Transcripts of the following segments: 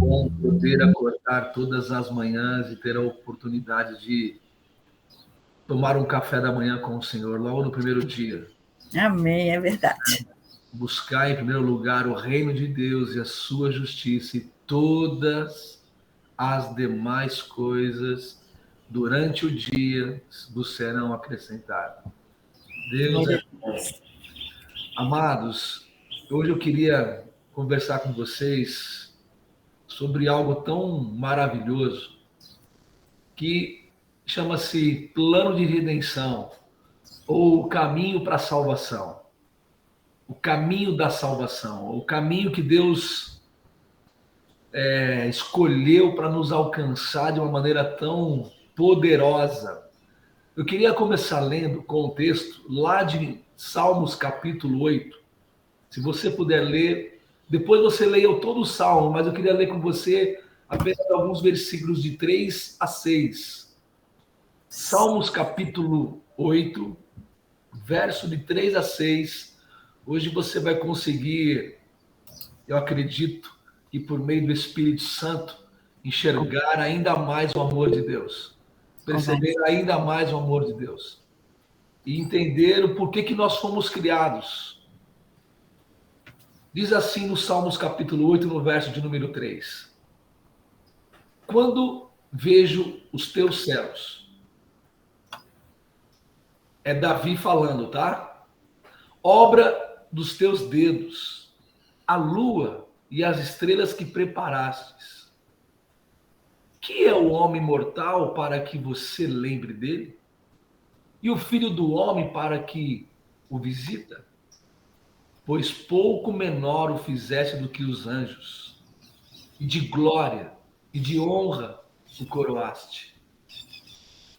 bom poder acordar todas as manhãs e ter a oportunidade de tomar um café da manhã com o Senhor, logo no primeiro dia. Amém, é verdade. Buscar em primeiro lugar o reino de Deus e a sua justiça, e todas as demais coisas durante o dia vos serão acrescentadas. Deus é bom. Amados, hoje eu queria conversar com vocês sobre algo tão maravilhoso que chama-se plano de redenção, ou o caminho para a salvação. O caminho da salvação, o caminho que Deus escolheu para nos alcançar de uma maneira tão poderosa. Eu queria começar lendo com o texto lá de Salmos capítulo 8. Se você puder ler, depois você leia todo o Salmo, mas eu queria ler com você apenas alguns versículos de 3 a 6. Salmos capítulo 8, verso de 3 a 6. Hoje você vai conseguir, eu acredito, que por meio do Espírito Santo, enxergar ainda mais o amor de Deus. Perceber ainda mais o amor de Deus. E entender o porquê que nós fomos criados. Diz assim no Salmos capítulo 8, no verso de número 3. Quando vejo os teus céus. É Davi falando, tá? Obra dos teus dedos, a lua e as estrelas que preparastes. Que é o homem mortal para que você lembre dele? E o filho do homem para que o visita? Pois pouco menor o fizeste do que os anjos, e de glória e de honra o coroaste.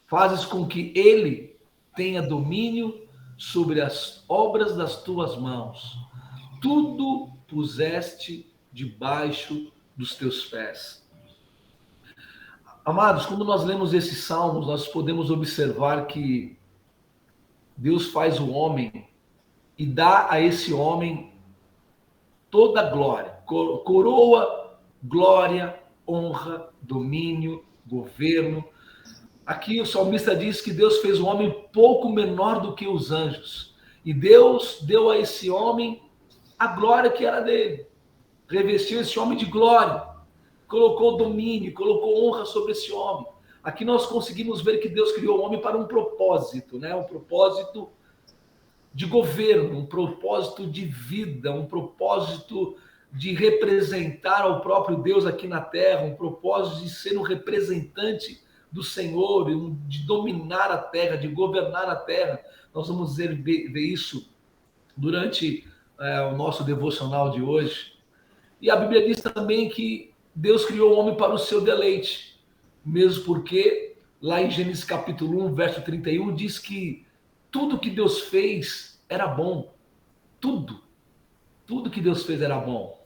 Fazes com que ele tenha domínio sobre as obras das tuas mãos. Tudo puseste debaixo dos teus pés. Amados, quando nós lemos esses salmos, nós podemos observar que Deus faz o homem e dá a esse homem toda a glória. Coroa, glória, honra, domínio, governo. Aqui o salmista diz que Deus fez o homem pouco menor do que os anjos. E Deus deu a esse homem a glória que era dele. Revestiu esse homem de glória. Colocou domínio, colocou honra sobre esse homem. Aqui nós conseguimos ver que Deus criou o homem para um propósito, né? Um propósito de governo, um propósito de vida, um propósito de representar ao próprio Deus aqui na terra, um propósito de ser um representante do Senhor, de dominar a terra, de governar a terra. Nós vamos ver isso durante o nosso devocional de hoje. E a Bíblia diz também que Deus criou o homem para o seu deleite, mesmo porque lá em Gênesis capítulo 1, verso 31, diz que tudo que Deus fez era bom. Tudo que Deus fez era bom.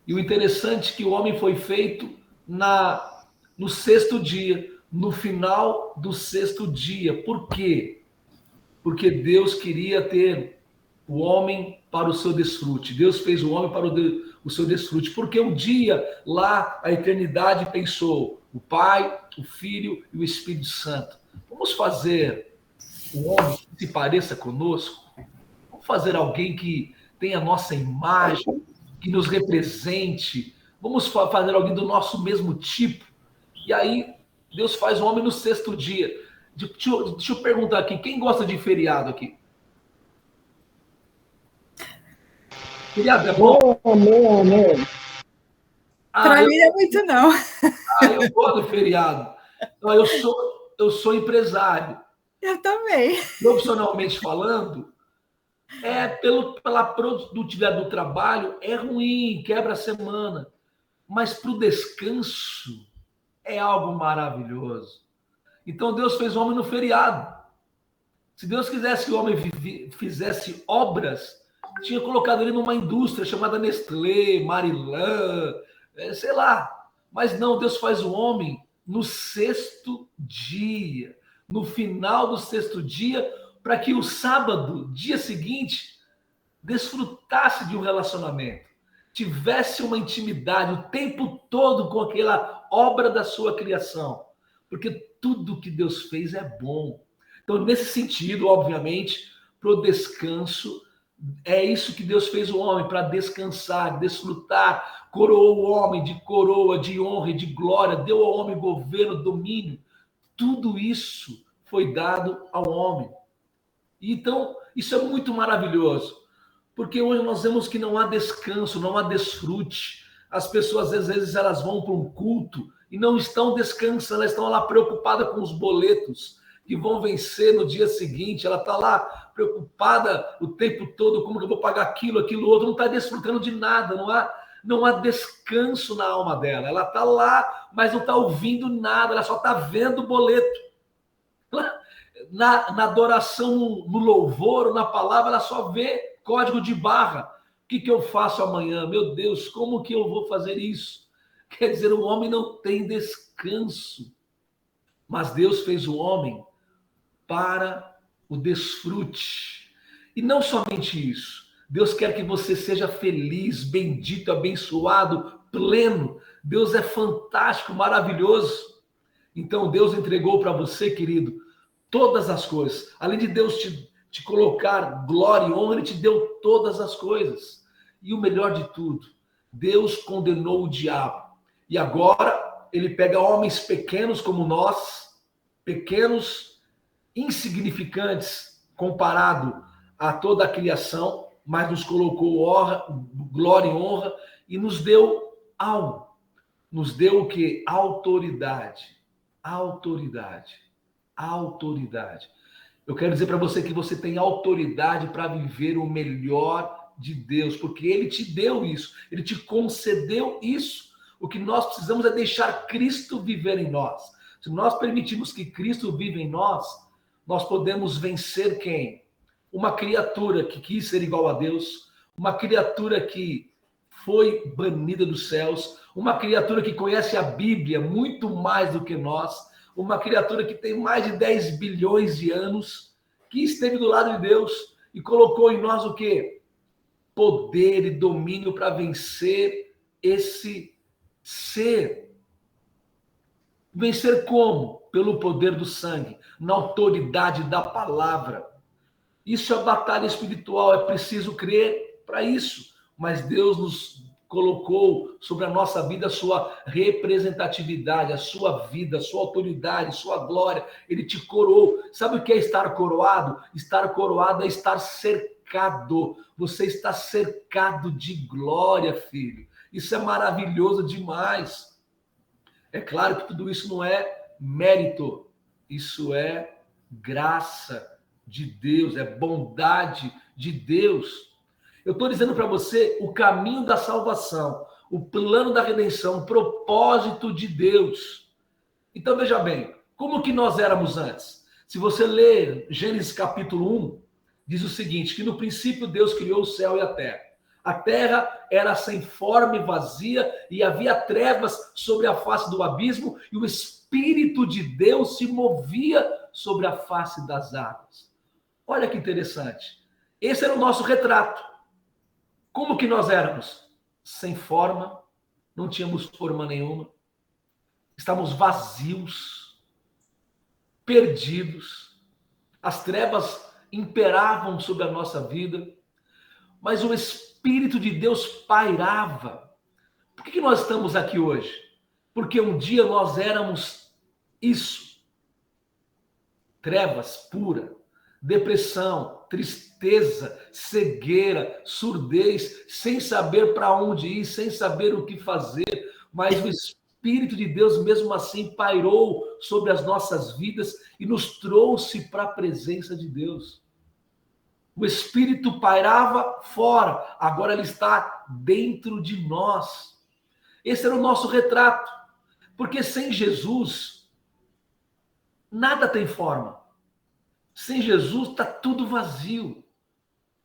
E o interessante é que o homem foi feito no sexto dia, no final do sexto dia. Por quê? Porque Deus queria ter o homem para o seu desfrute. Deus fez o homem para o seu desfrute. Porque um dia, lá, a eternidade pensou, o Pai, o Filho e o Espírito Santo. Vamos fazer um homem que se pareça conosco? Vamos fazer alguém que tenha a nossa imagem, que nos represente? Vamos fazer alguém do nosso mesmo tipo? E aí, Deus faz o homem no sexto dia. Deixa eu perguntar aqui, quem gosta de feriado aqui? Feriado é bom? Amém. Para mim não é muito, não. Eu gosto de feriado. Então, eu sou empresário. Eu também. Profissionalmente falando, pela produtividade do trabalho, é ruim, quebra a semana. Mas para o descanso, é algo maravilhoso. Então, Deus fez o homem no feriado. Se Deus quisesse que o homem fizesse obras, tinha colocado ele numa indústria chamada Nestlé, Marilã, sei lá. Mas não, Deus faz o homem no sexto dia, no final do sexto dia, para que o sábado, dia seguinte, desfrutasse de um relacionamento. tivesse uma intimidade o tempo todo com aquela obra da sua criação, porque tudo que Deus fez é bom. Então, nesse sentido, obviamente, para o descanso, é isso que Deus fez o homem, para descansar, desfrutar, coroou o homem de coroa, de honra e de glória, deu ao homem governo, domínio, tudo isso foi dado ao homem. Então, isso é muito maravilhoso, porque hoje nós vemos que não há descanso, não há desfrute. As pessoas, às vezes, elas vão para um culto e não estão descansando, elas estão lá preocupadas com os boletos que vão vencer no dia seguinte, ela está lá preocupada o tempo todo, como que eu vou pagar aquilo, aquilo outro, não está desfrutando de nada, não há descanso na alma dela, ela está lá, mas não está ouvindo nada, ela só está vendo o boleto. Na adoração, no louvor, na palavra, ela só vê código de barra. O que eu faço amanhã? Meu Deus, como que eu vou fazer isso? Quer dizer, o homem não tem descanso. Mas Deus fez o homem para o desfrute. E não somente isso. Deus quer que você seja feliz, bendito, abençoado, pleno. Deus é fantástico, maravilhoso. Então Deus entregou para você, querido, todas as coisas. Além de Deus te colocar glória e honra, Ele te deu todas as coisas. E o melhor de tudo, Deus condenou o diabo. E agora Ele pega homens pequenos como nós, pequenos, insignificantes comparado a toda a criação, mas nos colocou glória e honra e nos deu algo. Nos deu o quê? Autoridade. Autoridade. Autoridade. Eu quero dizer para você que você tem autoridade para viver o melhor de Deus, porque Ele te deu isso, Ele te concedeu isso. O que nós precisamos é deixar Cristo viver em nós. Se nós permitirmos que Cristo viva em nós, nós podemos vencer quem? Uma criatura que quis ser igual a Deus, uma criatura que foi banida dos céus, uma criatura que conhece a Bíblia muito mais do que nós, uma criatura que tem mais de 10 bilhões de anos, que esteve do lado de Deus e colocou em nós o quê? Poder e domínio para vencer esse ser. Vencer como? Pelo poder do sangue, na autoridade da palavra. Isso é batalha espiritual, é preciso crer para isso. Mas Deus nos colocou sobre a nossa vida a sua representatividade, a sua vida, a sua autoridade, a sua glória. Ele te coroou. Sabe o que é estar coroado? Estar coroado é estar cercado. Você está cercado de glória, filho. Isso é maravilhoso demais. É claro que tudo isso não é mérito, isso é graça de Deus, é bondade de Deus. Eu estou dizendo para você o caminho da salvação, o plano da redenção, o propósito de Deus. Então veja bem, como que nós éramos antes? Se você ler Gênesis capítulo 1, diz o seguinte, que no princípio Deus criou o céu e a terra. A terra era sem forma e vazia, e havia trevas sobre a face do abismo, e o Espírito de Deus se movia sobre a face das águas. Olha que interessante. Esse era o nosso retrato. Como que nós éramos? Sem forma, não tínhamos forma nenhuma, estávamos vazios, perdidos, as trevas imperavam sobre a nossa vida, mas o Espírito de Deus pairava. Por que nós estamos aqui hoje? Porque um dia nós éramos isso. Trevas pura, depressão, tristeza, cegueira, surdez, sem saber para onde ir, sem saber o que fazer. Mas o Espírito de Deus mesmo assim pairou sobre as nossas vidas e nos trouxe para a presença de Deus. O Espírito pairava fora, agora ele está dentro de nós. Esse era o nosso retrato, porque sem Jesus, nada tem forma. Sem Jesus está tudo vazio.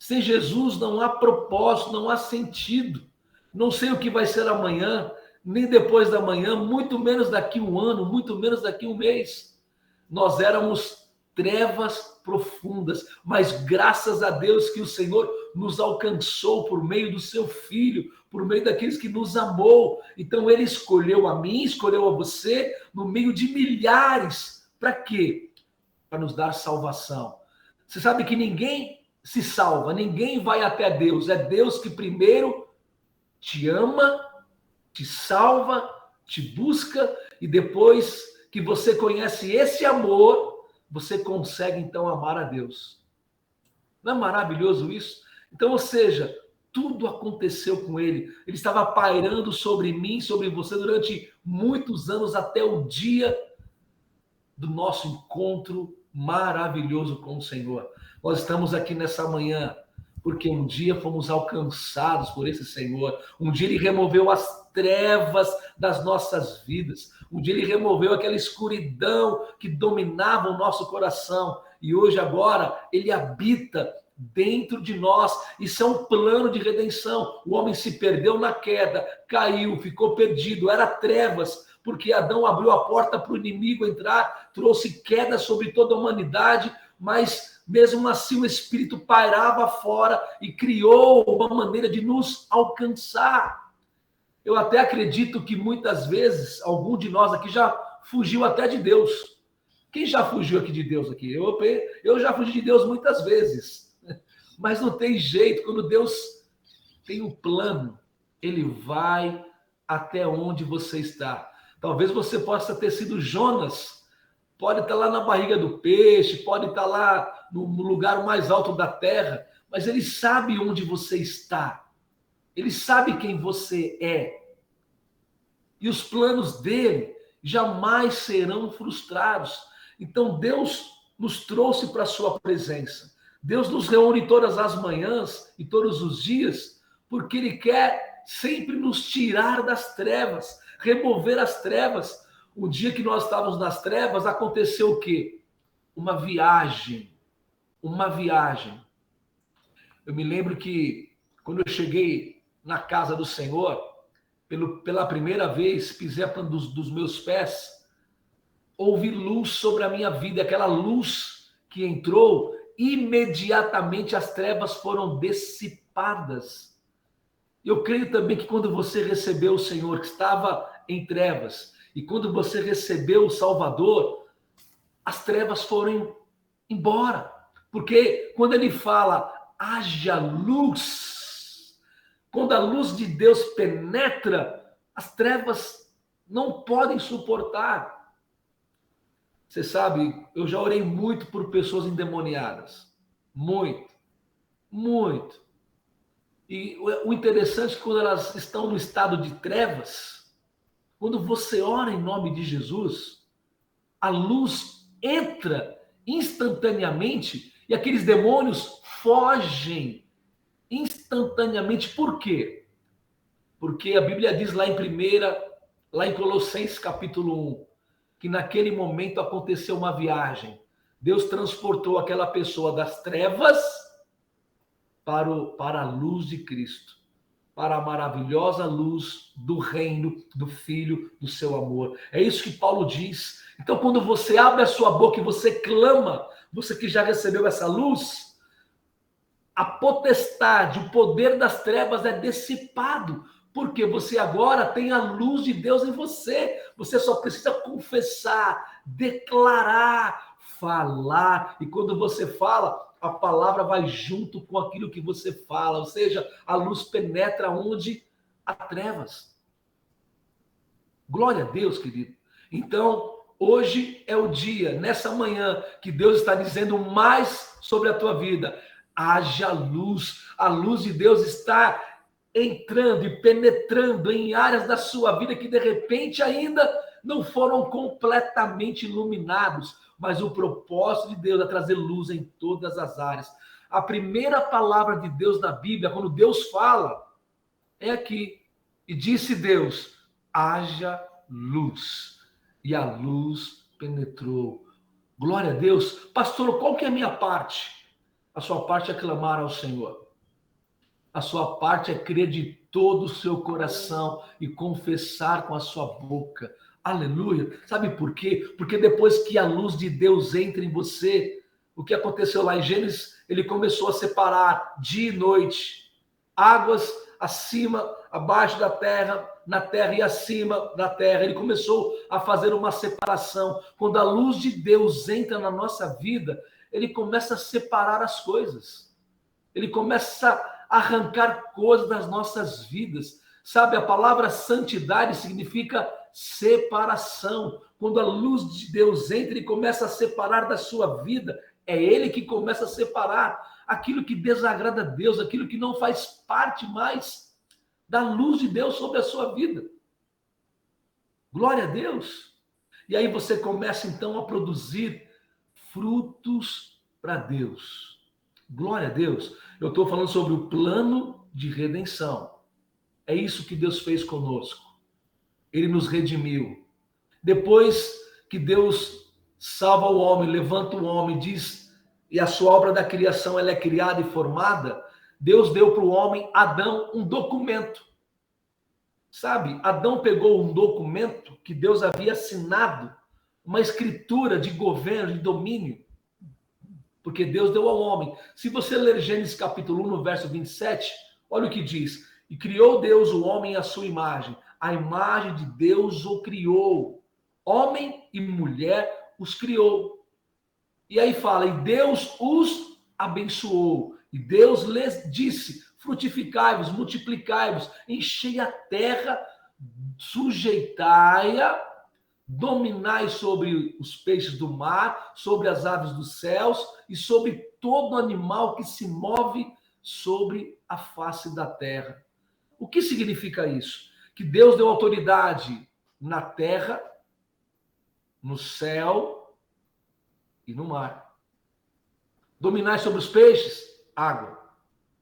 Sem Jesus não há propósito, não há sentido. Não sei o que vai ser amanhã, nem depois da manhã, muito menos daqui um ano, muito menos daqui um mês. Nós éramos trevas profundas, mas graças a Deus que o Senhor nos alcançou por meio do seu Filho, por meio daqueles que nos amou. Então ele escolheu a mim, escolheu a você, no meio de milhares. Para quê? Para nos dar salvação. Você sabe que ninguém se salva, ninguém vai até Deus. É Deus que primeiro te ama, te salva, te busca, e depois que você conhece esse amor, você consegue então amar a Deus. Não é maravilhoso isso? Então, ou seja, tudo aconteceu com ele. Ele estava pairando sobre mim, sobre você durante muitos anos, até o dia do nosso encontro maravilhoso com o Senhor. Nós estamos aqui nessa manhã porque um dia fomos alcançados por esse Senhor. Um dia ele removeu as trevas das nossas vidas. Um dia ele removeu aquela escuridão que dominava o nosso coração. E hoje, agora, ele habita dentro de nós. Isso é um plano de redenção. O homem se perdeu na queda, caiu, ficou perdido, era trevas, porque Adão abriu a porta para o inimigo entrar, trouxe queda sobre toda a humanidade, mas mesmo assim o Espírito pairava fora e criou uma maneira de nos alcançar. Eu até acredito que muitas vezes algum de nós aqui já fugiu até de Deus. Quem já fugiu aqui de Deus aqui? Eu já fugi de Deus muitas vezes. Mas não tem jeito, quando Deus tem um plano, ele vai até onde você está. Talvez você possa ter sido Jonas, pode estar lá na barriga do peixe, pode estar lá no lugar mais alto da terra, mas ele sabe onde você está. Ele sabe quem você é. E os planos dele jamais serão frustrados. Então Deus nos trouxe para a sua presença. Deus nos reúne todas as manhãs e todos os dias, porque ele quer sempre nos tirar das trevas, remover as trevas. O dia que nós estávamos nas trevas, aconteceu o quê? Uma viagem. Eu me lembro que quando eu cheguei na casa do Senhor, pela primeira vez, pisei a planta dos meus pés, houve luz sobre a minha vida. Aquela luz que entrou, imediatamente as trevas foram dissipadas. Eu creio também que quando você recebeu o Senhor, que estava em trevas, e quando você recebeu o Salvador, as trevas foram embora. Porque quando ele fala, haja luz, quando a luz de Deus penetra, as trevas não podem suportar. Você sabe, eu já orei muito por pessoas endemoniadas. Muito. E o interessante é que quando elas estão no estado de trevas, quando você ora em nome de Jesus, a luz entra instantaneamente e aqueles demônios fogem instantaneamente. Por quê? Porque a Bíblia diz lá em Colossenses capítulo 1, que naquele momento aconteceu uma viagem. Deus transportou aquela pessoa das trevas para a luz de Cristo, para a maravilhosa luz do reino do Filho do seu amor. É isso que Paulo diz. Então, quando você abre a sua boca e você clama, você que já recebeu essa luz, a potestade, o poder das trevas é dissipado, porque você agora tem a luz de Deus em você. Você só precisa confessar, declarar, falar. E quando você fala, a palavra vai junto com aquilo que você fala. Ou seja, a luz penetra onde há trevas. Glória a Deus, querido. Então, hoje é o dia, nessa manhã, que Deus está dizendo mais sobre a tua vida. Haja luz. A luz de Deus está entrando e penetrando em áreas da sua vida que de repente ainda não foram completamente iluminados, mas o propósito de Deus é trazer luz em todas as áreas. A primeira palavra de Deus na Bíblia, quando Deus fala, é aqui. E disse Deus, haja luz. E a luz penetrou. Glória a Deus. Pastor, qual que é a minha parte? A sua parte é clamar ao Senhor. A sua parte é crer de todo o seu coração e confessar com a sua boca. Aleluia. Sabe por quê? Porque depois que a luz de Deus entra em você, o que aconteceu lá em Gênesis ele começou a separar dia e noite, águas acima, abaixo da terra, na terra e acima da terra. Ele começou a fazer uma separação. Quando a luz de Deus entra na nossa vida, ele começa a separar as coisas. Ele começa a arrancar coisas das nossas vidas. Sabe, a palavra santidade significa separação. Quando a luz de Deus entra e começa a separar da sua vida, é ele que começa a separar aquilo que desagrada a Deus, aquilo que não faz parte mais da luz de Deus sobre a sua vida. Glória a Deus. E aí você começa então a produzir frutos para Deus. Glória a Deus. Eu estou falando sobre o plano de redenção. É isso que Deus fez conosco. Ele nos redimiu. Depois que Deus salva o homem, levanta o homem, diz, e a sua obra da criação ela é criada e formada, Deus deu para o homem, Adão, um documento. Sabe, Adão pegou um documento que Deus havia assinado, uma escritura de governo, de domínio, porque Deus deu ao homem. Se você ler Gênesis capítulo 1, no verso 27, olha o que diz. E criou Deus o homem à sua imagem. A imagem de Deus o criou. Homem e mulher os criou. E aí fala, e Deus os abençoou. E Deus lhes disse, frutificai-vos, multiplicai-vos, enchei a terra, sujeitai-a, dominai sobre os peixes do mar, sobre as aves dos céus e sobre todo animal que se move sobre a face da terra. O que significa isso? Que Deus deu autoridade na terra, no céu e no mar. Dominai sobre os peixes, água.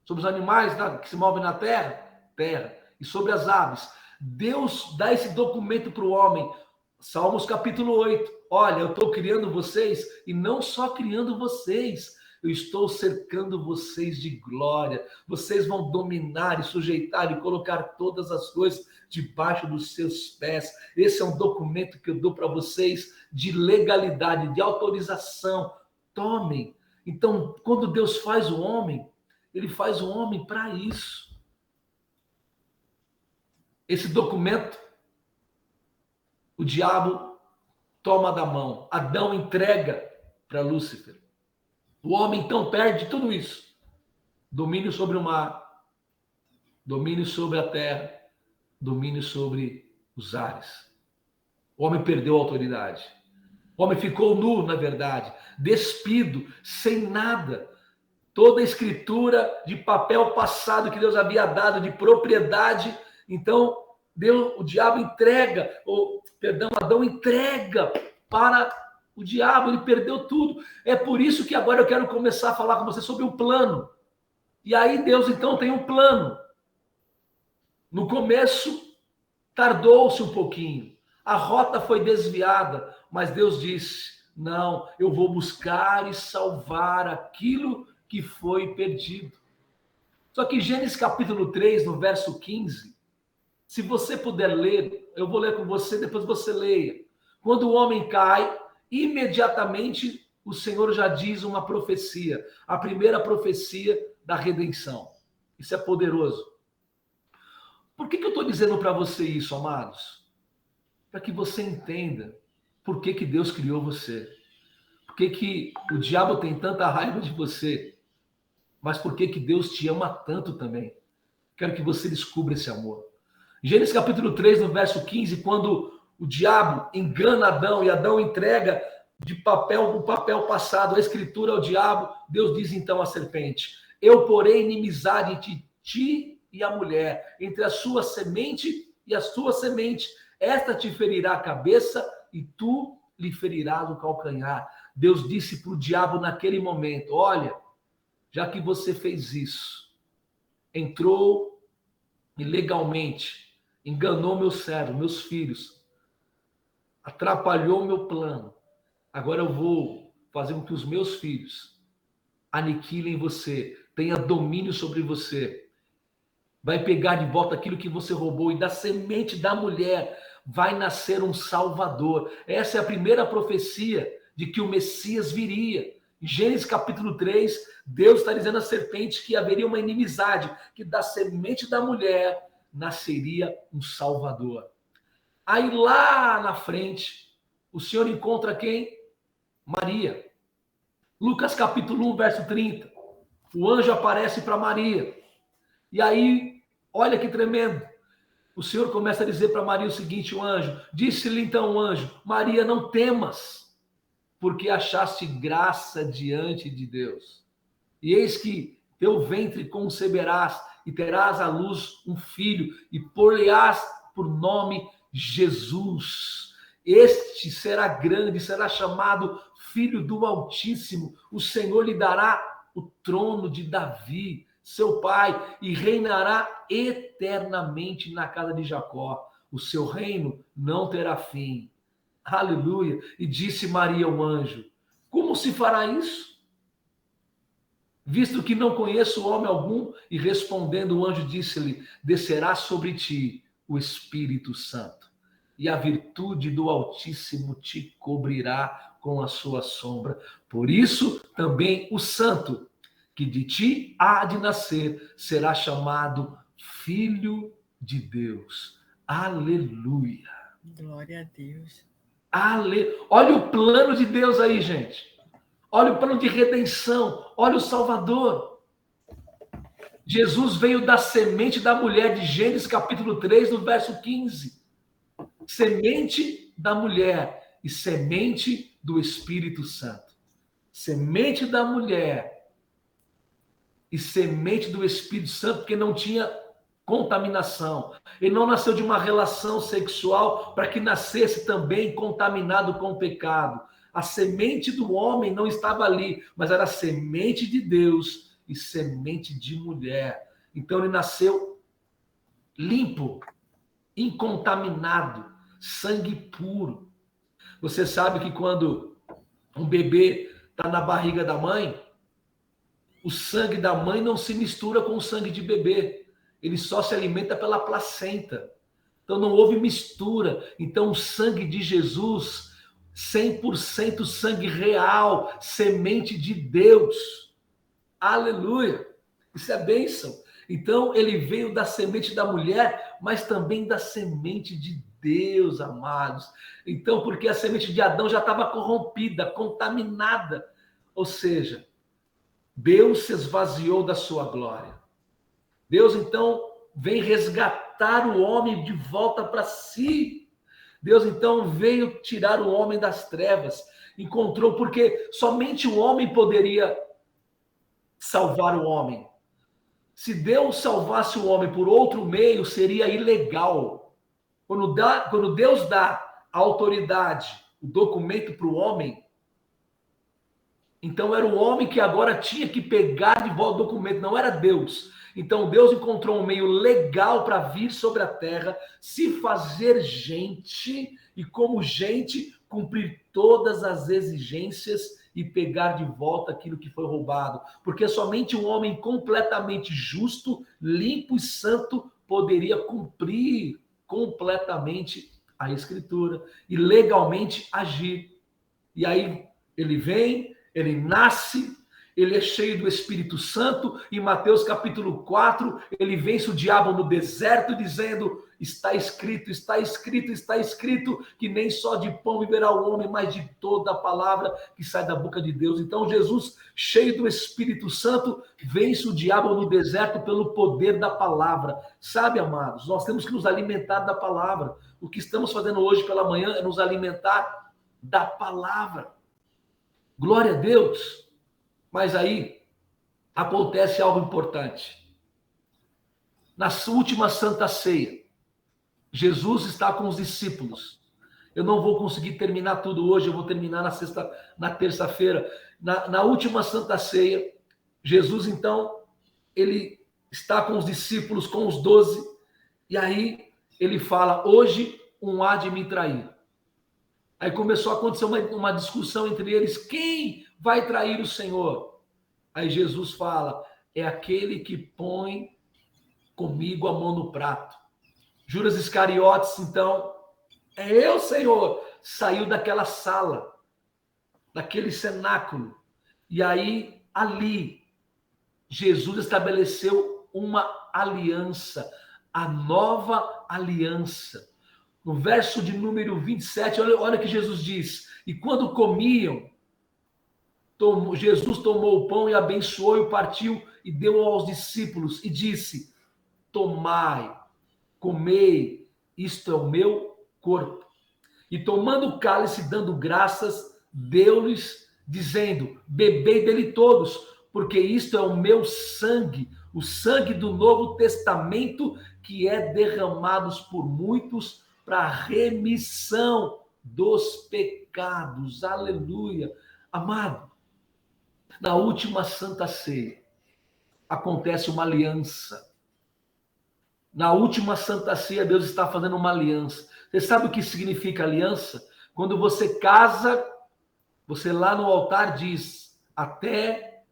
Sobre os animais que se movem na terra, terra. E sobre as aves. Deus dá esse documento para o homem. Salmos capítulo 8. Olha, eu estou criando vocês e não só criando vocês. Eu estou cercando vocês de glória. Vocês vão dominar e sujeitar e colocar todas as coisas debaixo dos seus pés. Esse é um documento que eu dou para vocês de legalidade, de autorização. Tomem. Então, quando Deus faz o homem, ele faz o homem para isso. Esse documento, o diabo toma da mão. Adão entrega para Lúcifer. O homem, então, perde tudo isso. Domínio sobre o mar, domínio sobre a terra, domínio sobre os ares. O homem perdeu a autoridade. O homem ficou nu, na verdade, despido, sem nada. Toda a escritura de papel passado que Deus havia dado de propriedade, então o diabo entrega, Adão entrega para o diabo, ele perdeu tudo. É por isso que agora eu quero começar a falar com você sobre o plano. E aí Deus então tem um plano. No começo, tardou-se um pouquinho. A rota foi desviada, mas Deus disse, não, eu vou buscar e salvar aquilo que foi perdido. Só que Gênesis capítulo 3, no verso 15, se você puder ler, eu vou ler com você, depois você leia. Quando o homem cai, imediatamente o Senhor já diz uma profecia, a primeira profecia da redenção. Isso é poderoso. Por que eu estou dizendo para você isso, amados? Para que você entenda por que Deus criou você. Por que o diabo tem tanta raiva de você, mas por que Deus te ama tanto também. Quero que você descubra esse amor. Gênesis capítulo 3, no verso 15, quando o diabo engana Adão e Adão entrega de papel o papel passado, a escritura ao diabo, Deus diz então à serpente, eu porei inimizade entre ti e a mulher, entre a sua semente e a sua semente, esta te ferirá a cabeça e tu lhe ferirás o calcanhar. Deus disse para o diabo naquele momento, olha, já que você fez isso, entrou ilegalmente, enganou meu servo, meus filhos, atrapalhou meu plano, agora eu vou fazer com que os meus filhos aniquilem você, tenha domínio sobre você, vai pegar de volta aquilo que você roubou e da semente da mulher vai nascer um Salvador. Essa é a primeira profecia de que o Messias viria. Em Gênesis capítulo 3, Deus está dizendo à serpente que haveria uma inimizade, que da semente da mulher nasceria um Salvador. Aí lá na frente, o Senhor encontra quem? Maria. Lucas capítulo 1, verso 30. O anjo aparece para Maria. E aí, olha que tremendo. O Senhor começa a dizer para Maria o seguinte, o anjo. Disse-lhe então o anjo, Maria, não temas, porque achaste graça diante de Deus. E eis que teu ventre conceberás e terás à luz um filho e por-lhe-ás por nome Jesus. Este será grande, será chamado Filho do Altíssimo. O Senhor lhe dará o trono de Davi, seu pai, e reinará eternamente na casa de Jacó. O seu reino não terá fim. Aleluia. E disse Maria ao anjo, como se fará isso? Visto que não conheço homem algum, e respondendo o anjo disse-lhe, descerá sobre ti o Espírito Santo, e a virtude do Altíssimo te cobrirá com a sua sombra. Por isso também o santo que de ti há de nascer será chamado Filho de Deus. Aleluia. Glória a Deus. Olha o plano de Deus aí, gente. Olha o plano de redenção. Olha o Salvador. Jesus veio da semente da mulher, de Gênesis capítulo 3, no verso 15. Semente da mulher e semente do Espírito Santo. Semente da mulher e semente do Espírito Santo, porque não tinha contaminação. Ele não nasceu de uma relação sexual para que nascesse também contaminado com o pecado. A semente do homem não estava ali, mas era semente de Deus e semente de mulher. Então ele nasceu limpo, incontaminado, sangue puro. Você sabe que quando um bebê está na barriga da mãe, o sangue da mãe não se mistura com o sangue de bebê. Ele só se alimenta pela placenta. Então não houve mistura. Então o sangue de Jesus, 100% sangue real, semente de Deus. Aleluia! Isso é bênção. Então ele veio da semente da mulher, mas também da semente de Deus, amados. Então, porque a semente de Adão já estava corrompida, contaminada. Ou seja, Deus se esvaziou da sua glória. Deus, então, vem resgatar o homem de volta para si. Deus, então, veio tirar o homem das trevas. Encontrou, porque somente o homem poderia salvar o homem. Se Deus salvasse o homem por outro meio, seria ilegal. Quando Deus dá a autoridade, o documento para o homem, então era o homem que agora tinha que pegar de volta o documento, não era Deus. Então Deus encontrou um meio legal para vir sobre a terra, se fazer gente e como gente cumprir todas as exigências e pegar de volta aquilo que foi roubado. Porque somente um homem completamente justo, limpo e santo poderia cumprir completamente a Escritura e legalmente agir. E aí ele vem, ele nasce, ele é cheio do Espírito Santo. Em Mateus capítulo 4, ele vence o diabo no deserto dizendo, está escrito, está escrito, está escrito, que nem só de pão viverá o homem, mas de toda a palavra que sai da boca de Deus. Então Jesus, cheio do Espírito Santo, vence o diabo no deserto pelo poder da palavra. Sabe, amados, nós temos que nos alimentar da palavra. O que estamos fazendo hoje pela manhã é nos alimentar da palavra. Glória a Deus. Mas aí acontece algo importante. Na última Santa Ceia, Jesus está com os discípulos. Eu não vou conseguir terminar tudo hoje, eu vou terminar na terça-feira. Na última Santa Ceia, Jesus, então, ele está com os discípulos, com os 12, e aí ele fala, hoje um há de me trair. Aí começou a acontecer uma discussão entre eles, quem vai trair o Senhor? Aí Jesus fala, é aquele que põe comigo a mão no prato. Judas Iscariotes, então, é eu, Senhor, saiu daquela sala, daquele cenáculo, E aí, ali, Jesus estabeleceu uma aliança, a nova aliança. No verso de número 27, olha o que Jesus diz. E quando comiam, Jesus tomou o pão e abençoou e o partiu e deu aos discípulos e disse: tomai, comei, isto é o meu corpo. E tomando o cálice, dando graças, deu-lhes, dizendo: bebei dele todos, porque isto é o meu sangue, o sangue do Novo Testamento, que é derramado por muitos para a remissão dos pecados. Aleluia. Amado, na última Santa Ceia, acontece uma aliança. Na última Santa Ceia, Deus está fazendo uma aliança. Você sabe o que significa aliança? Quando você casa, você lá no altar diz: até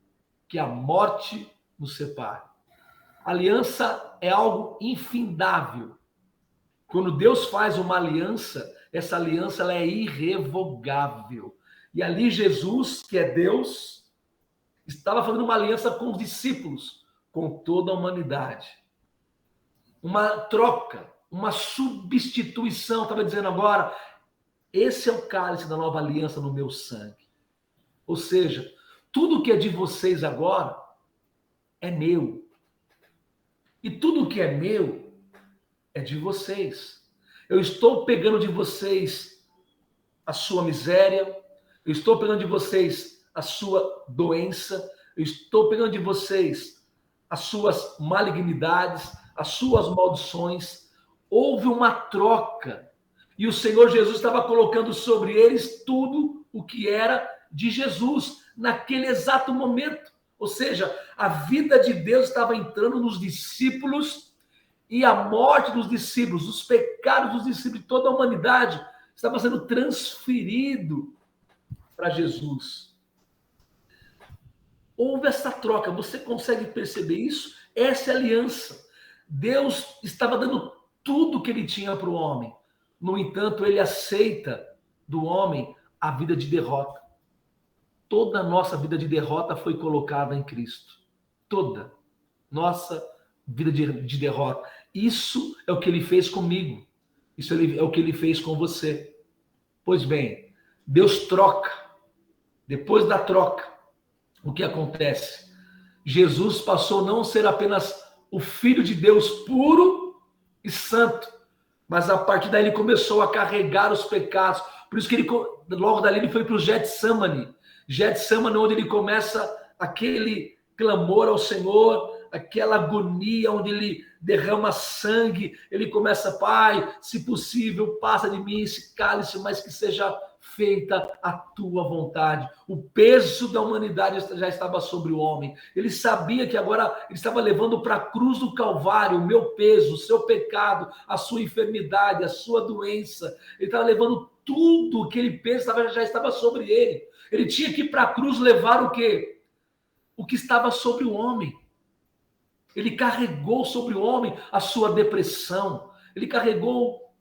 que a morte nos separe. Aliança é algo infindável. Quando Deus faz uma aliança, essa aliança ela é irrevogável. E ali Jesus, que é Deus, estava fazendo uma aliança com os discípulos, com toda a humanidade. Uma troca, uma substituição. Estava dizendo agora, esse é o cálice da nova aliança no meu sangue. Ou seja, tudo que é de vocês agora é meu. E tudo que é meu é de vocês. Eu estou pegando de vocês a sua miséria, eu estou pegando de vocês a sua doença, eu estou pegando de vocês as suas malignidades, as suas maldições. Houve uma troca e o Senhor Jesus estava colocando sobre eles tudo o que era de Jesus naquele exato momento. Ou seja, a vida de Deus estava entrando nos discípulos e a morte dos discípulos, os pecados dos discípulos de toda a humanidade estava sendo transferido para Jesus. Houve essa troca, você consegue perceber isso? Essa é a aliança. Deus estava dando tudo que ele tinha para o homem. No entanto, ele aceita do homem a vida de derrota. Toda a nossa vida de derrota foi colocada em Cristo. Toda nossa vida de derrota. Isso é o que ele fez comigo. Isso é o que ele fez com você. Pois bem, Deus troca. Depois da troca, o que acontece? Jesus passou a não ser apenas o Filho de Deus puro e santo, mas a partir daí ele começou a carregar os pecados. Por isso que ele, logo dali ele foi para o Getsemane. Getsemane, onde ele começa aquele clamor ao Senhor, aquela agonia onde ele derrama sangue. Ele começa: Pai, se possível, passa de mim esse cálice, mas que seja feita a tua vontade. O peso da humanidade já estava sobre o homem. Ele sabia que agora ele estava levando para a cruz do Calvário o meu peso, o seu pecado, a sua enfermidade, a sua doença. Ele estava levando tudo, aquele peso já estava sobre ele. Ele tinha que ir para a cruz levar o quê? O que estava sobre o homem. Ele carregou sobre o homem a sua depressão. Ele carregou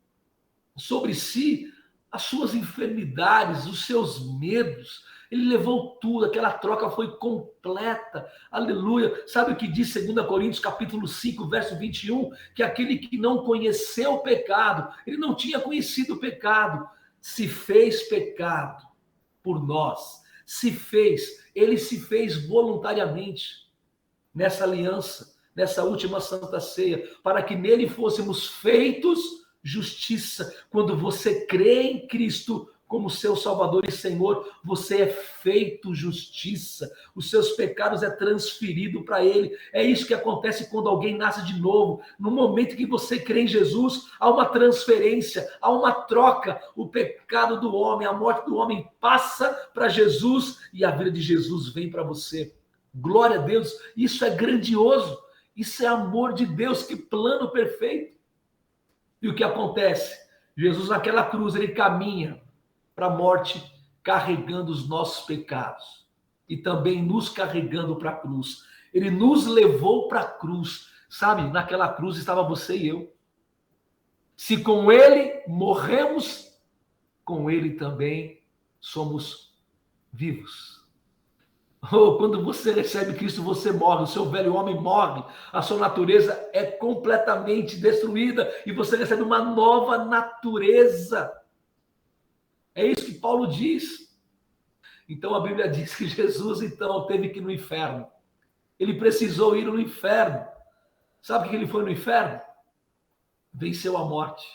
sobre si as suas enfermidades, os seus medos. Ele levou tudo, aquela troca foi completa. Aleluia. Sabe o que diz 2 Coríntios capítulo 5, verso 21? Que aquele que não conheceu o pecado, ele não tinha conhecido o pecado, se fez pecado por nós. Ele se fez voluntariamente nessa aliança, nessa última Santa Ceia, para que nele fôssemos feitos justiça. Quando você crê em Cristo como seu Salvador e Senhor, você é feito justiça. Os seus pecados é transferido para Ele. É isso que acontece quando alguém nasce de novo. No momento que você crê em Jesus, há uma transferência, há uma troca. O pecado do homem, a morte do homem passa para Jesus e a vida de Jesus vem para você. Glória a Deus. Isso é grandioso. Isso é amor de Deus. Que plano perfeito. E o que acontece? Jesus naquela cruz, ele caminha para a morte carregando os nossos pecados e também nos carregando para a cruz. Ele nos levou para a cruz. Sabe, naquela cruz estava você e eu. Se com ele morremos, com ele também somos vivos. Oh, quando você recebe Cristo, você morre, o seu velho homem morre, a sua natureza é completamente destruída e você recebe uma nova natureza. É isso que Paulo diz. Então a Bíblia diz que Jesus então teve que ir no inferno. Ele precisou ir no inferno. Sabe o que ele foi no inferno? Venceu a morte.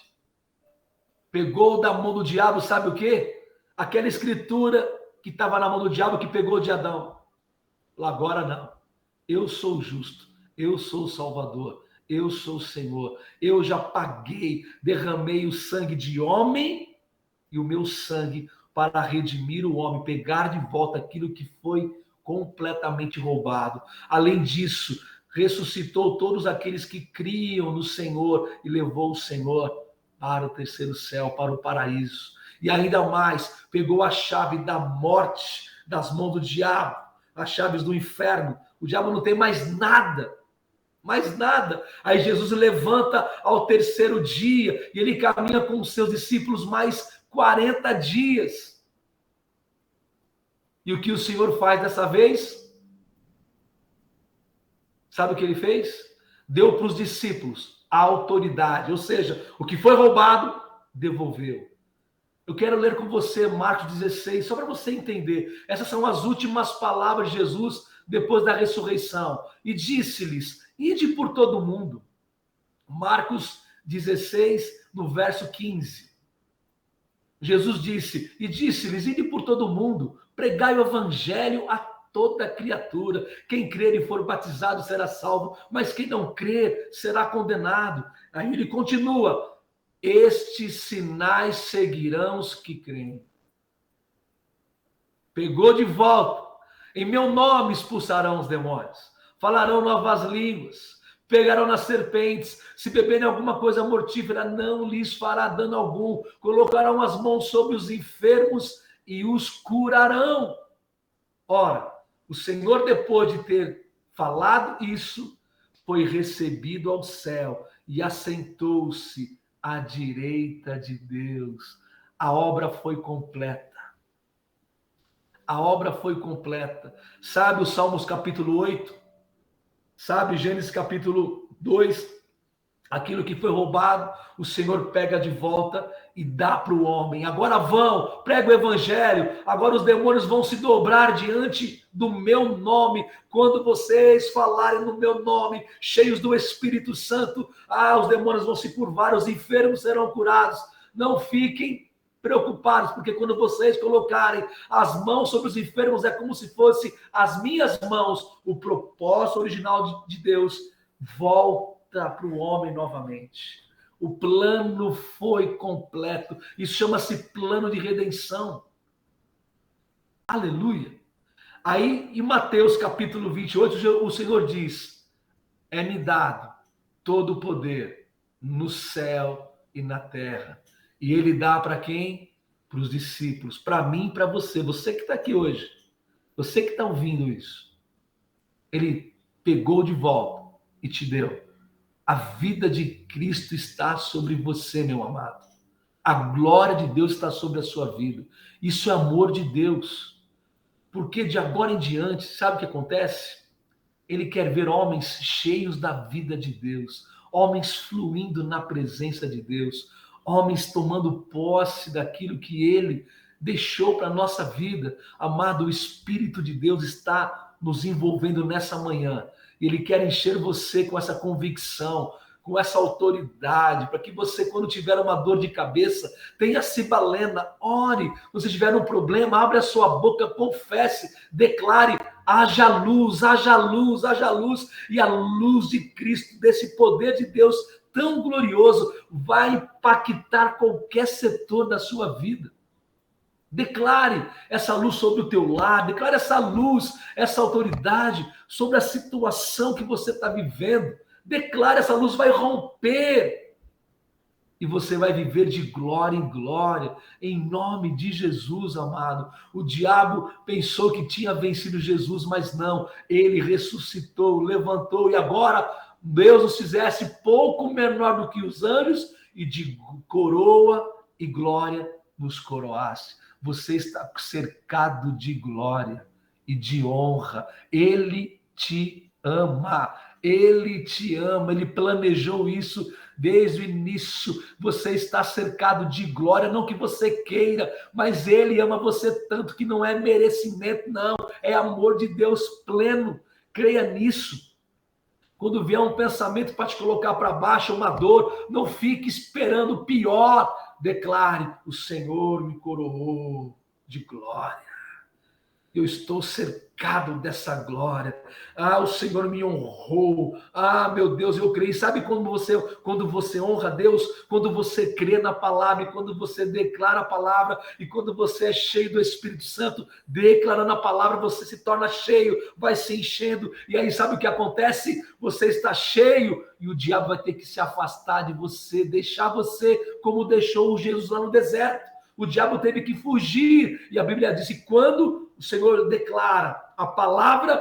Pegou da mão do diabo, sabe o quê? Aquela escritura que estava na mão do diabo que pegou de Adão. Agora não. Eu sou justo, eu sou o Salvador, eu sou o Senhor. Eu já paguei, derramei o sangue de homem e o meu sangue para redimir o homem, pegar de volta aquilo que foi completamente roubado. Além disso, ressuscitou todos aqueles que criam no Senhor e levou o Senhor para o terceiro céu, para o paraíso. E ainda mais, pegou a chave da morte das mãos do diabo, as chaves do inferno. O diabo não tem mais nada. Mais nada. Aí Jesus levanta ao terceiro dia e ele caminha com os seus discípulos mais 40 dias. E o que o Senhor faz dessa vez? Sabe o que ele fez? Deu para os discípulos a autoridade, ou seja, o que foi roubado, devolveu. Eu quero ler com você Marcos 16, só para você entender. Essas são as últimas palavras de Jesus depois da ressurreição. E disse-lhes: ide por todo o mundo. Marcos 16, no verso 15. Jesus disse, e disse-lhes: ide por todo o mundo, pregai o evangelho a toda criatura. Quem crer e for batizado será salvo, mas quem não crer será condenado. Aí ele continua: estes sinais seguirão os que creem. Pegou de volta. Em meu nome expulsarão os demônios. Falarão novas línguas. Pegarão nas serpentes. Se beberem alguma coisa mortífera, não lhes fará dano algum. Colocarão as mãos sobre os enfermos e os curarão. Ora, o Senhor, depois de ter falado isso, foi recebido ao céu e assentou-se à direita de Deus. A obra foi completa. A obra foi completa. Sabe o Salmos capítulo 8? Sabe Gênesis capítulo 2? Aquilo que foi roubado, o Senhor pega de volta e dá para o homem. Agora vão, prega o evangelho. Agora os demônios vão se dobrar diante do meu nome. Quando vocês falarem no meu nome, cheios do Espírito Santo, os demônios vão se curvar, os enfermos serão curados. Não fiquem preocupados, porque quando vocês colocarem as mãos sobre os enfermos, é como se fossem as minhas mãos. O propósito original de Deus volta para o homem novamente. O plano foi completo. Isso chama-se plano de redenção. Aleluia. Aí, em Mateus capítulo 28, o Senhor diz: é-me dado todo o poder no céu e na terra. E ele dá para quem? Para os discípulos, para mim e para você. Você que está aqui hoje, você que está ouvindo isso. Ele pegou de volta e te deu. A vida de Cristo está sobre você, meu amado. A glória de Deus está sobre a sua vida. Isso é amor de Deus. Porque de agora em diante, sabe o que acontece? Ele quer ver homens cheios da vida de Deus, homens fluindo na presença de Deus, homens tomando posse daquilo que Ele deixou para a nossa vida. Amado, o Espírito de Deus está nos envolvendo nessa manhã. Ele quer encher você com essa convicção, com essa autoridade, para que você, quando tiver uma dor de cabeça, tenha cibalena, ore. Se tiver um problema, abre a sua boca, confesse, declare: haja luz, haja luz, haja luz. E a luz de Cristo, desse poder de Deus tão glorioso, vai impactar qualquer setor da sua vida. Declare essa luz sobre o teu lar, declare essa luz, essa autoridade sobre a situação que você está vivendo. Declare, essa luz vai romper e você vai viver de glória em glória, em nome de Jesus, amado. O diabo pensou que tinha vencido Jesus, mas não, ele ressuscitou, levantou, e agora Deus nos fizesse pouco menor do que os anjos e de coroa e glória nos coroasse. Você está cercado de glória e de honra. Ele te ama. Ele te ama, ele planejou isso desde o início. Você está cercado de glória, não que você queira, mas ele ama você tanto que não é merecimento, não, é amor de Deus pleno. Creia nisso. Quando vier um pensamento para te colocar para baixo, uma dor, não fique esperando o pior. Declare: o Senhor me coroou de glória. Eu estou cercado dessa glória. Ah, o Senhor me honrou. Ah, meu Deus, eu creio. Sabe quando você honra a Deus? Quando você crê na palavra, e quando você declara a palavra, e quando você é cheio do Espírito Santo, declarando a palavra, você se torna cheio, vai se enchendo. E aí sabe o que acontece? Você está cheio e o diabo vai ter que se afastar de você, deixar você como deixou Jesus lá no deserto. O diabo teve que fugir. E a Bíblia diz que quando o Senhor declara a palavra,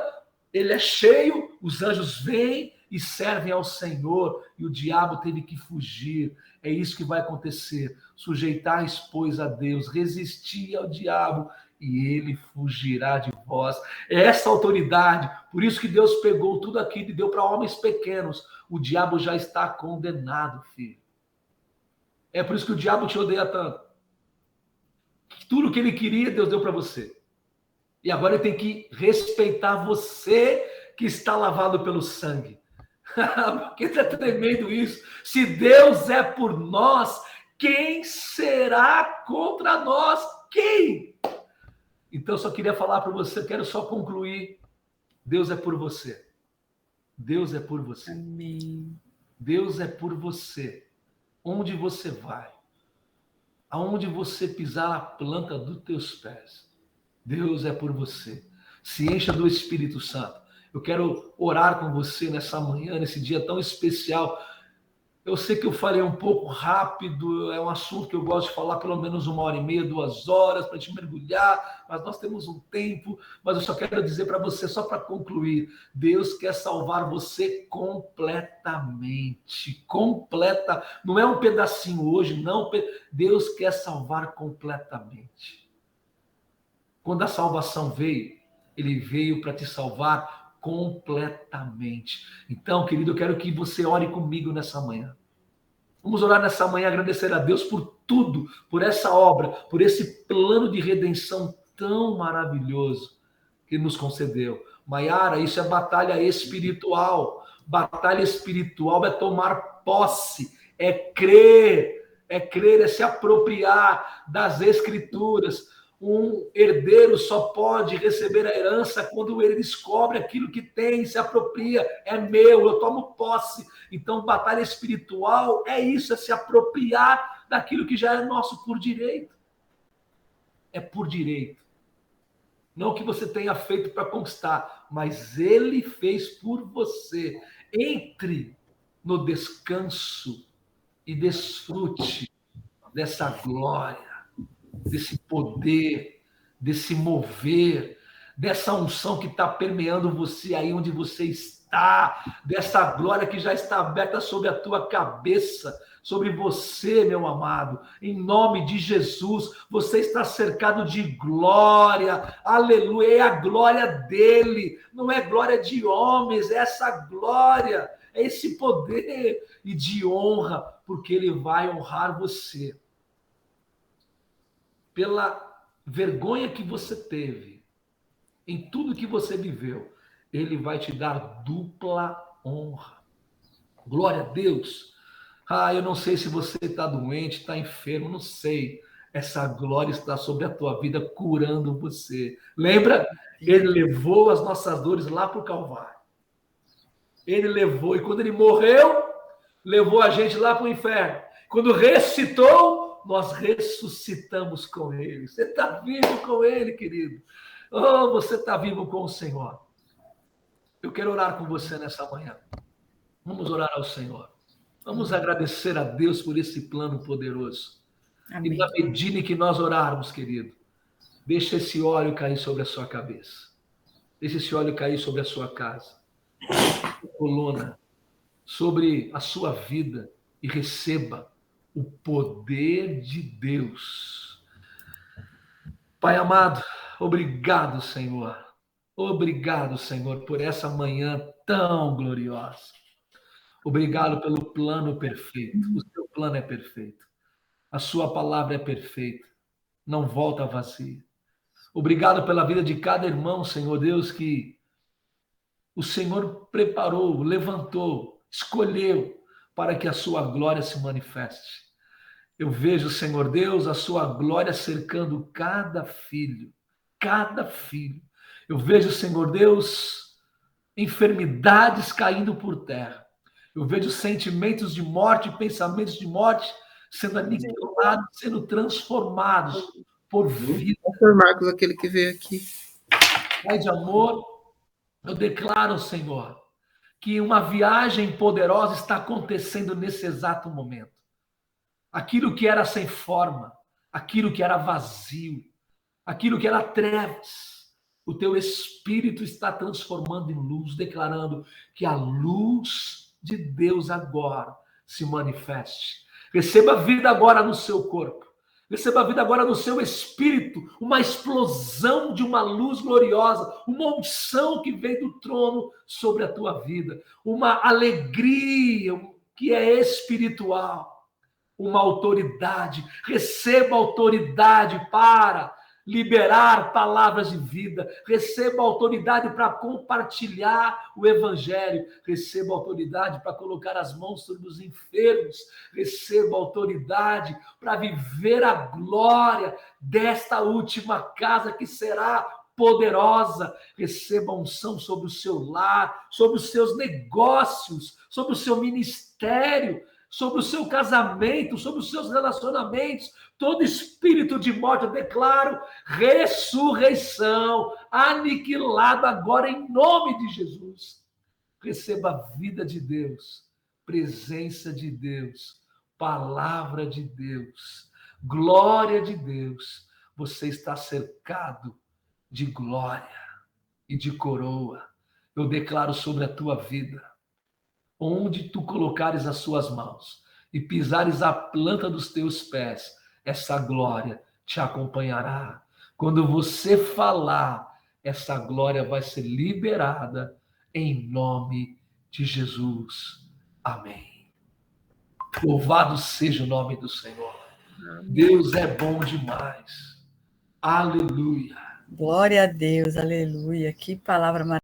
ele é cheio, os anjos vêm e servem ao Senhor, e o diabo teve que fugir. É isso que vai acontecer. Sujeitais, pois, a Deus, resistir ao diabo, e ele fugirá de vós. É essa autoridade, por isso que Deus pegou tudo aquilo e deu para homens pequenos. O diabo já está condenado, filho. É por isso que o diabo te odeia tanto. Tudo que ele queria, Deus deu para você. E agora ele tem que respeitar você que está lavado pelo sangue. Porque é tremendo isso. Se Deus é por nós, quem será contra nós? Quem? Então, eu só queria falar para você, quero só concluir. Deus é por você. Deus é por você. Amém. Deus é por você. Onde você vai, aonde você pisar a planta dos teus pés, Deus é por você. Se encha do Espírito Santo. Eu quero orar com você nessa manhã, nesse dia tão especial. Eu sei que eu falei um pouco rápido, é um assunto que eu gosto de falar pelo menos 1h30, 2 horas, para te mergulhar, mas nós temos um tempo. Mas eu só quero dizer para você, só para concluir, Deus quer salvar você completamente, completa. Não é um pedacinho hoje, não. Deus quer salvar completamente. Quando a salvação veio, ele veio para te salvar completamente. Então, querido, eu quero que você ore comigo nessa manhã. Vamos orar nessa manhã, agradecer a Deus por tudo, por essa obra, por esse plano de redenção tão maravilhoso que nos concedeu. Maiara, isso é batalha espiritual. Batalha espiritual é tomar posse, é crer, é se apropriar das escrituras. Um herdeiro só pode receber a herança quando ele descobre aquilo que tem, se apropria, é meu, eu tomo posse. Então, batalha espiritual é isso, é se apropriar daquilo que já é nosso por direito. É por direito. Não o que você tenha feito para conquistar, mas ele fez por você. Entre no descanso e desfrute dessa glória, desse poder, desse mover, dessa unção que está permeando você aí onde você está, dessa glória que já está aberta sobre a tua cabeça, sobre você, meu amado. Em nome de Jesus, você está cercado de glória. Aleluia, é a glória dele, não é glória de homens, é essa glória, é esse poder e de honra, porque ele vai honrar você pela vergonha que você teve, em tudo que você viveu, ele vai te dar dupla honra. Glória a Deus. Ah, eu não sei se você está doente, está enfermo, não sei. Essa glória está sobre a tua vida, curando você. Lembra? Ele levou as nossas dores lá para o Calvário. Ele levou, e quando ele morreu, levou a gente lá para o inferno. Quando ressuscitou, nós ressuscitamos com ele. Você está vivo com ele, querido. Oh, você está vivo com o Senhor. Eu quero orar com você nessa manhã. Vamos orar ao Senhor. Vamos agradecer a Deus por esse plano poderoso. Amém. E na medida em que nós orarmos, querido, deixa esse óleo cair sobre a sua cabeça. Deixa esse óleo cair sobre a sua casa, sobre a sua coluna, sobre a sua vida, e receba o poder de Deus. Pai amado, obrigado, Senhor. Obrigado, Senhor, por essa manhã tão gloriosa. Obrigado pelo plano perfeito. O seu plano é perfeito. A sua palavra é perfeita. Não volta vazia. Obrigado pela vida de cada irmão, Senhor Deus, que o Senhor preparou, levantou, escolheu para que a sua glória se manifeste. Eu vejo, Senhor Deus, a sua glória cercando cada filho, cada filho. Eu vejo, Senhor Deus, enfermidades caindo por terra. Eu vejo sentimentos de morte, pensamentos de morte sendo aniquilados, sendo transformados por vida. Pastor Marcos, aquele que veio aqui. Pai de amor, eu declaro, Senhor, que uma viagem poderosa está acontecendo nesse exato momento. Aquilo que era sem forma, aquilo que era vazio, aquilo que era trevas, o teu Espírito está transformando em luz, declarando que a luz de Deus agora se manifeste. Receba vida agora no seu corpo. Receba vida agora no seu espírito, uma explosão de uma luz gloriosa, uma unção que vem do trono sobre a tua vida, uma alegria que é espiritual, uma autoridade. Receba autoridade para liberar palavras de vida, receba autoridade para compartilhar o evangelho, receba autoridade para colocar as mãos sobre os enfermos, receba autoridade para viver a glória desta última casa que será poderosa. Receba unção sobre o seu lar, sobre os seus negócios, sobre o seu ministério, sobre o seu casamento, sobre os seus relacionamentos. Todo espírito de morte, eu declaro ressurreição, aniquilado agora em nome de Jesus. Receba a vida de Deus, presença de Deus, palavra de Deus, glória de Deus. Você está cercado de glória e de coroa. Eu declaro sobre a tua vida, onde tu colocares as suas mãos e pisares a planta dos teus pés, essa glória te acompanhará. Quando você falar, essa glória vai ser liberada em nome de Jesus. Amém. Louvado seja o nome do Senhor. Deus é bom demais. Aleluia. Glória a Deus, aleluia. Que palavra maravilhosa.